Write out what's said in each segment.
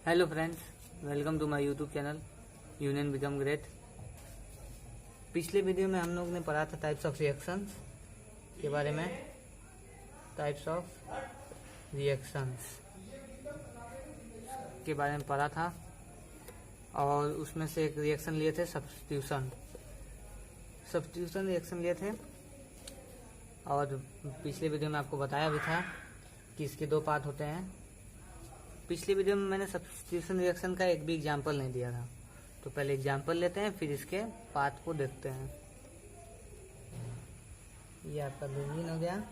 Hello friends, welcome to my YouTube channel union become great. पिछले video में हम लोग ने पढ़ा था टाइप्स ऑफ रिएक्शंस के बारे में। टाइप्स ऑफ रिएक्शंस के बारे में पढ़ा था और उसमें से एक रिएक्शन लिए थे सब्स्टिट्यूशन रिएक्शन लिए थे। और पिछले वीडियो में आपको बताया भी था कि इसके दो पार्ट होते हैं। पिछले वीडियो में मैंने सब्स्टिट्यूशन रिएक्शन का एक भी एग्जाम्पल नहीं दिया था, तो पहले एग्जाम्पल लेते हैं, फिर इसके पार्ट को देखते हैं। ये आपका बेंजीन हो गया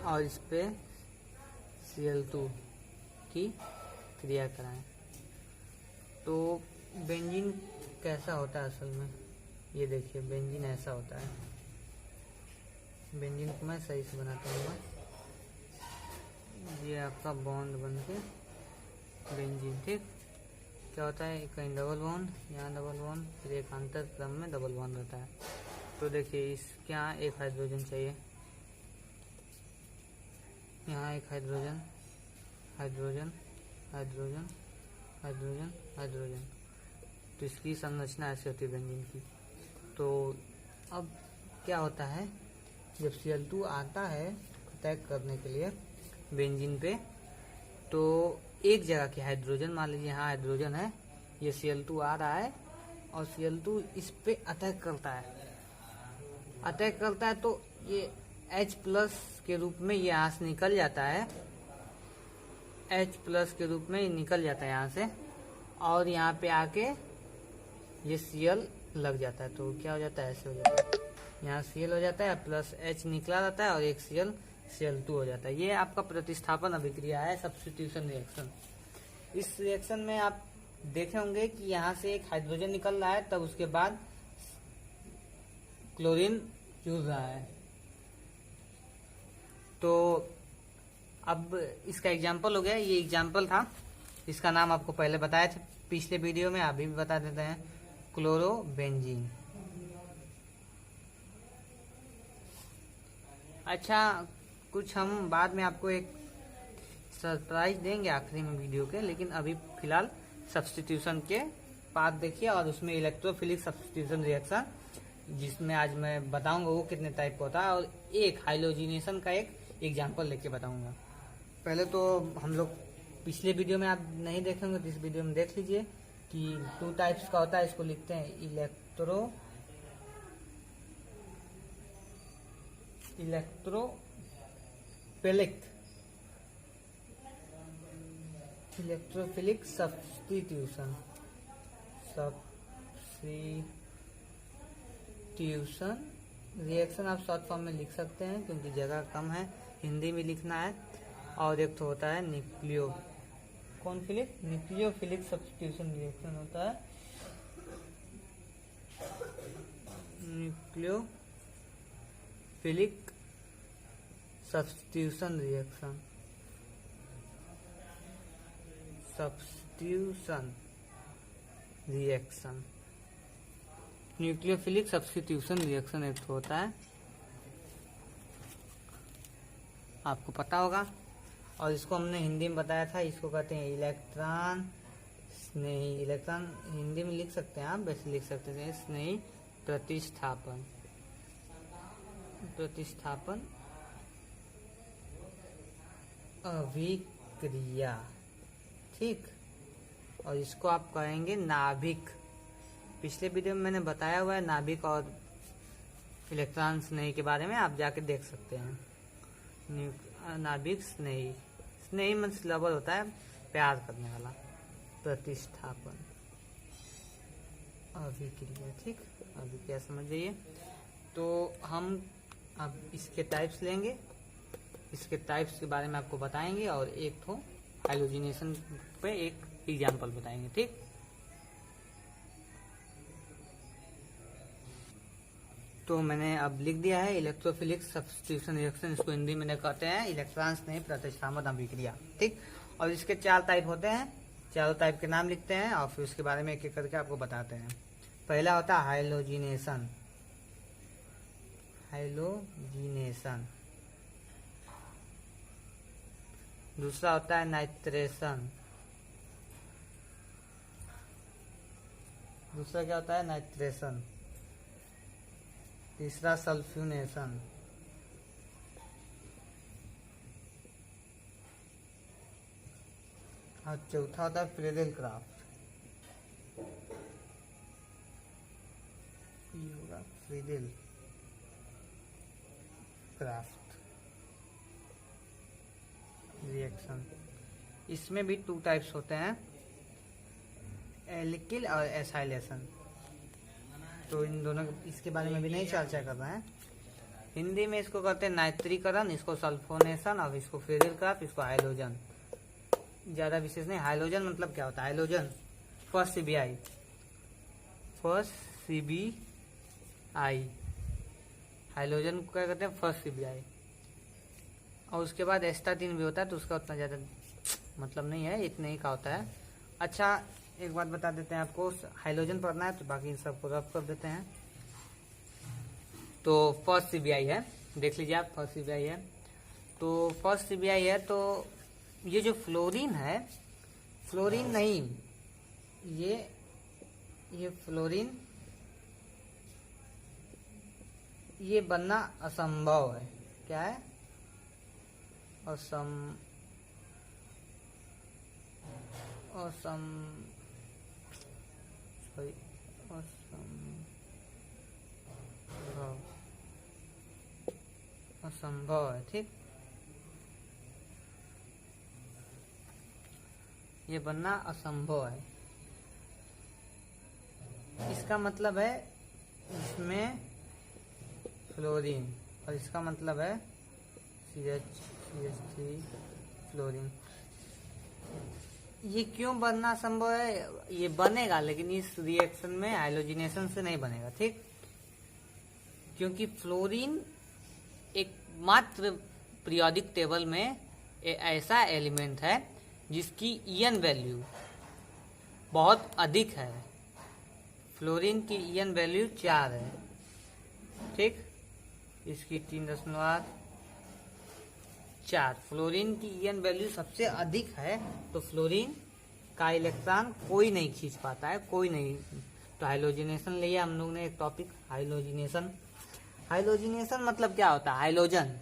और इस पे Cl2 की क्रिया कराएं। तो बेंजीन कैसा होता है असल में, ये देखिए बेंजीन ऐसा होता है। बेंजीन को मैं सही से बनाता हूँ। ये आपका बॉन्ड बन के बेंजीन, ठीक क्या होता है, कहीं डबल बॉन्ड, यहाँ डबल बॉन्ड, फिर एक अंतर क्रम में डबल बॉन्ड रहता है। तो देखिए इसके यहाँ एक हाइड्रोजन चाहिए, यहाँ एक hydrogen, hydrogen, hydrogen, hydrogen, hydrogen. तो इसकी संरचना ऐसे होती है बेंजीन की। तो अब क्या होता है, जब Cl2 आता है अटैक करने के लिए बेंजीन पे, तो एक जगह के हाइड्रोजन, मान लीजिए यहाँ हाइड्रोजन है, ये Cl2 आ रहा है और Cl2 इस पे अटैक करता है। अटैक करता है तो ये H+ के रूप में ये यहाँ से निकल जाता है, H+ के रूप में निकल जाता है यहाँ से, और यहाँ पे आके ये Cl लग जाता है। तो क्या हो जाता है, ऐसे हो जाता है, यहाँ Cl हो जाता है प्लस H निकला रहता है और एक Cl2 हो जाता है। ये आपका प्रतिस्थापन अभिक्रिया है, सब्स्टिट्यूशन रिएक्शन। इस रिएक्शन में आप देखे होंगे कि यहाँ से एक हाइड्रोजन निकल रहा है, तब उसके बाद क्लोरीन जुड़ रहा है। तो अब इसका एग्जाम्पल हो गया, ये एग्जाम्पल था, इसका नाम आपको पहले बताया था पिछले वीडियो में, अभी भी बता देते हैं, क्लोरोबेंजीन। अच्छा, कुछ हम बाद में आपको एक सरप्राइज देंगे आखिरी में वीडियो के, लेकिन अभी फिलहाल सब्स्टिट्यूशन के पार्ट देखिए और उसमें इलेक्ट्रोफिलिक सब्स्टिट्यूशन रिएक्शन, जिसमें आज मैं बताऊंगा वो कितने टाइप का होता है, और एक हाइलोजिनेशन का एक एग्जाम्पल लेके बताऊंगा। पहले तो हम लोग पिछले वीडियो में आप नहीं देखेंगे तो इस वीडियो में देख लीजिए कि 2 टाइप्स का होता है। इसको लिखते हैं इलेक्ट्रोफिलिक सब्स्टिट्यूशन रिएक्शन। आप शॉर्ट फॉर्म में लिख सकते हैं क्योंकि जगह कम है, हिंदी में लिखना है। और एक तो होता है न्यूक्लियोफिलिक सब्स्टिट्यूशन रिएक्शन होता है, nucleophilic substitution reaction. Nucleophilic substitution reaction एक होता है, आपको पता होगा। और इसको हमने हिंदी में बताया था, इसको कहते हैं इलेक्ट्रॉन स्नेही। इलेक्ट्रॉन हिंदी में लिख सकते हैं आप, वैसे लिख सकते हैं स्नेही प्रतिस्थापन अभिक्रिया, ठीक। और इसको आप कहेंगे नाभिक। पिछले वीडियो में मैंने बताया हुआ है नाभिक और इलेक्ट्रॉन स्नेही के बारे में, आप जाके देख सकते हैं। नाभिक स्नेही मतलब लवर होता है, प्यार करने वाला। प्रतिस्थापन अभिक्रिया, ठीक, अभिक्रिया समझ जाइए। तो हम अब इसके टाइप्स लेंगे, इसके टाइप्स के बारे में आपको बताएंगे और एक तो हाइलोजिनेशन पे एक एग्जाम्पल बताएंगे, ठीक। तो मैंने अब लिख दिया है इलेक्ट्रोफिलिक सब्स्टिट्यूशन रिएक्शन, इसको हिंदी में कहते हैं इलेक्ट्रॉन स्नेही प्रतिस्थापन अभिक्रिया, ठीक। और इसके 4 टाइप होते हैं, चारों टाइप के नाम लिखते हैं और फिर उसके बारे में एक एक करके आपको बताते हैं। पहला होता है हाइलोजिनेशन। दूसरा होता है नाइट्रेशन। दूसरा क्या होता है? नाइट्रेशन। तीसरा सल्फ्यूनेशन। और चौथा होता है फ्रेडेल क्राफ्ट। ये होगा फ्रेडेल क्राफ्ट रिएक्शन। इसमें भी 2 टाइप्स होते हैं, एल्किल और एसाइलेशन। तो इन दोनों इसके बारे में भी नहीं चर्चा कर रहे हैं। हिंदी में इसको कहते हैं नाइट्रीकरण, इसको सल्फोनेशन, और इसको फ्रेडेल क्राफ्ट, इसको हाइलोजन। ज़्यादा विशेष नहीं। हाइलोजन मतलब क्या होता है? हाइलोजन फर्स्ट CBI, हाइलोजन को क्या कहते हैं? First CBI। और उसके बाद एस्टाटीन भी होता है, तो उसका उतना ज़्यादा मतलब नहीं है, इतने ही का होता है। अच्छा, एक बात बता देते हैं आपको, हाइलोजन पढ़ना है तो बाकी सबको रफ कर देते हैं। तो फर्स्ट CBI है, देख लीजिए आप, फर्स्ट CBI है। तो फर्स्ट CBI है, तो ये जो फ्लोरीन है, फ्लोरीन नहीं, ये फ्लोरीन, ये बनना असंभव है। क्या है? असंभव। असंभव है, ठीक। ये बनना असंभव है। इसका मतलब है इसमें फ्लोरीन, और इसका मतलब है CH3 फ्लोरीन। ये क्यों बनना संभव है? ये बनेगा, लेकिन इस रिएक्शन में हाइलोजिनेशन से नहीं बनेगा, ठीक। क्योंकि फ्लोरीन एक मात्र पीरियोडिक टेबल में ऐसा एलिमेंट है जिसकी EN वैल्यू बहुत अधिक है। फ्लोरीन की EN वैल्यू 4 है, ठीक। इसकी 3.4। फ्लोरीन की EN वैल्यू सबसे अधिक है, तो फ्लोरीन का इलेक्ट्रॉन कोई नहीं खींच पाता है, कोई नहीं। तो हाइलोजिनेशन लिया हम लोग ने एक टॉपिक, हाइलोजिनेशन। हाइलोजिनेशन मतलब क्या होता है? हाइलोजन,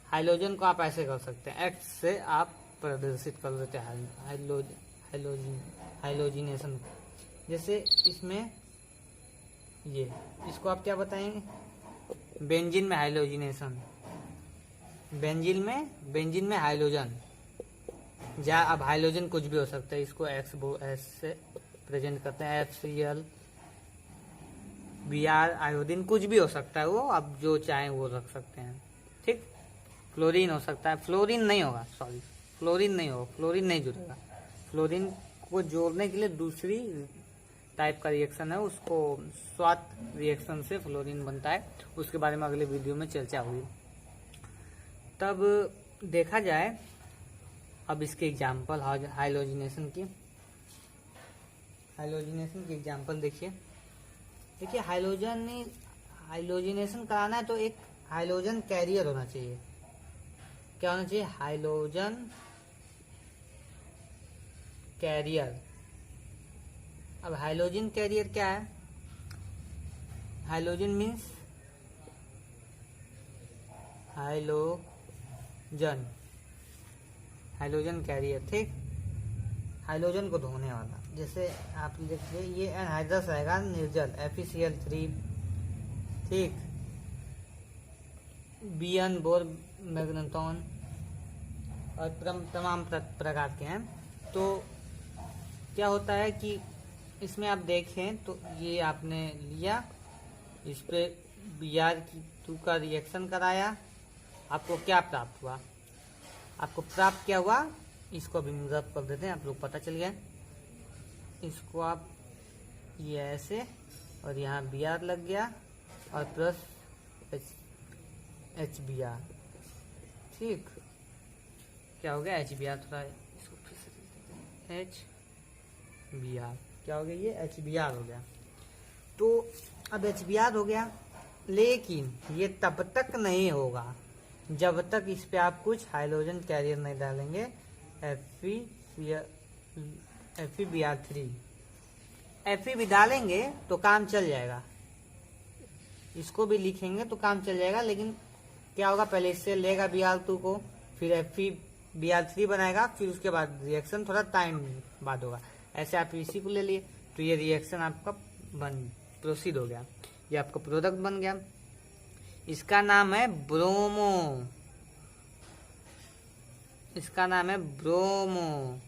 हाइलोजन को आप ऐसे कर सकते हैं, X से आप प्रदर्शित कर देते हैं हाइलोजिनेशन। जैसे इसमें ये, इसको आप क्या बताएंगे? बेंजीन में हाइलोजिनेशन, बेंजीन में हाइलोजन। अब हाइलोजन कुछ भी हो सकता है, इसको X से प्रेजेंट करते हैं, FCl, Br, आयोडीन, कुछ भी हो सकता है, वो आप जो चाहें वो रख सकते हैं, ठीक। फ्लोरीन हो सकता है, फ्लोरीन नहीं होगा, सॉरी, फ्लोरीन नहीं होगा, फ्लोरीन नहीं जुड़ेगा। फ्लोरीन को जोड़ने के लिए दूसरी टाइप का रिएक्शन है, उसको स्वात रिएक्शन से फ्लोरीन बनता है, उसके बारे में अगले वीडियो में चर्चा हुई। तब देखा जाए अब इसके एग्जाम्पल हाइलोजिनेशन की एग्जाम्पल देखिए। हाइलोजिनेशन कराना है तो एक हाइलोजन कैरियर होना चाहिए। क्या होना चाहिए? Halogen carrier. अब हाइलोजन कैरियर क्या है? हाइलोजन मीन्स हाइलोजन कैरियर, ठीक। हाइलोजन को ढोने वाला, जैसे आप देखिए ये एनहाइड्रस रहेगा निर्जल, FeCl3, ठीक। Bn बोर मैग्नेटॉन और तमाम प्रकार के हैं। तो क्या होता है कि इसमें आप देखें तो ये आपने लिया, इस पे Br2 का रिएक्शन कराया, आपको क्या प्राप्त हुआ? आपको प्राप्त क्या हुआ? इसको अभी रब कर देते हैं, आप लोग पता चल गया। इसको आप ये ऐसे, और यहाँ Br लग गया, और प्लस HBr, ठीक। क्या हो गया? HBr, थोड़ा इसको फिर से HBr, क्या हो गया? ये HBr हो गया। तो अब HBr हो गया, लेकिन ये तब तक नहीं होगा जब तक इस पे आप कुछ हाइलोजन कैरियर नहीं डालेंगे। FeBr3 Fe भी डालेंगे तो काम चल जाएगा, इसको भी लिखेंगे तो काम चल जाएगा, लेकिन क्या होगा, पहले इससे लेगा Br2 को, फिर FeBr3 बनाएगा, फिर उसके बाद रिएक्शन थोड़ा टाइम बाद होगा। ऐसे आप इसी को ले लिए तो ये रिएक्शन आपका प्रोसीड हो गया, ये आपका प्रोडक्ट बन गया। इसका नाम है ब्रोमो, इसका नाम है ब्रोमो।